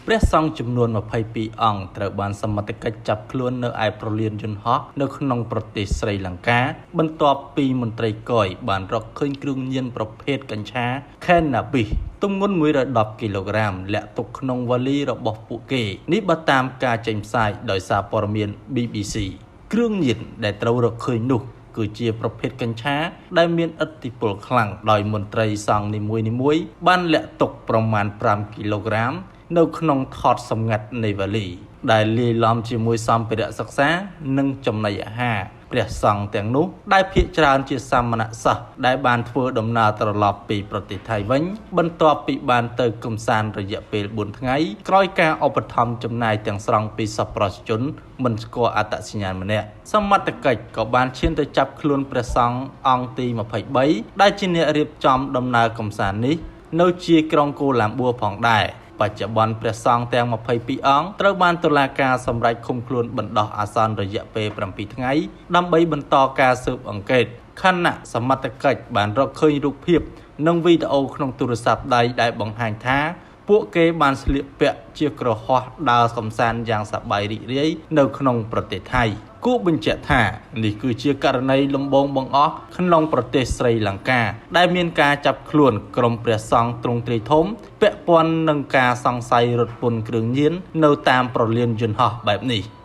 ព្រះសង្ឃចំនួន22អង្គត្រូវបានសមត្ថកិច្ចចាប់ខ្លួននៅឯប្រលានយន្តហោះនៅក្នុងប្រទេសស្រីលង្កាបន្ទាប់ពីមន្ត្រីគយបានរកឃើញគ្រឿងញៀនប្រភេទកញ្ឆា Cannabis ទម្ងន់110គីឡូក្រាមលាក់ទុកក្នុងវ៉ាលីរបស់ពួកគេនេះបើតាមការចេញផ្សាយដោយសារព័ត៌មាន BBC គ្រឿងញៀនដែលត្រូវរកឃើញនោះគឺជាប្រភេទកញ្ឆាដែលមានឥទ្ធិពលខ្លាំងដោយមន្ត្រីសង្ឃនីមួយៗបានលាក់ទុកប្រមាណ5គីឡូក្រាមនៅក្នុងថតសម្ងាត់នៃវ៉ាលីដែលលាយឡំជាមួយសម្ភារៈសិក្សានិងចំណីអាហារព្រះសង្ឃទាំងនោះដែលភាគច្រើនជាសាមណសិស្សដែលបានធ្វើដំណើរត្រឡប់ពីប្រទេសថៃវិញបន្ទាប់ពីបានទៅកំសាន្តរយៈពេល4ថ្ងៃក្រោយការឧបត្ថម្ភចំណាយទាំងស្រុងពីសប្បុរសជនមិនស្គាល់អត្តសញ្ញាណម្នាក់សមត្ថកិច្ចក៏បានឈានទៅចាប់ខ្លួនព្រះសង្ឃអង្គទី23ដែលជាអ្នករៀបចំដំណើរកំសាន្តនេះនៅជាក្រុងកូឡាំបួផងដែរបច្ចុប្បន្នព្រះសង្ឃទាំង22អង្គត្រូវបានតុលាការសម្រេចឃុំខ្លួនបណ្ដោះអាសន្នរយៈពេល7ថ្ងៃដើម្បីបន្តការស៊ើបអង្កេតខណៈសមត្ថកិច្ចបានរកឃើញរូបភាពនិងវីដេអូក្នុងទូរស័ព្ទដៃដែលបង្ហាញថាពួកគេបានស្លៀកពាក់ជាក្រហមដើរកំសាន្តយ៉ាងសប្បាយរីករាយនៅក្នុងប្រទេសថៃគួរបញ្ជាក់ថានេះគឺជាករណីលំបងបង្អស់ក្នុងប្រទេសស្រីលង្កាដែលមានការចាប់ខ្លួនក្រុមព្រះសង្ឃទ្រង់ទ្រាយធំពាក់ព័ន្ធនឹងការសង្ស័យរត់ពន្ធគ្រឿងញៀននៅតាមប្រលានយន្តហោះបែបនេះ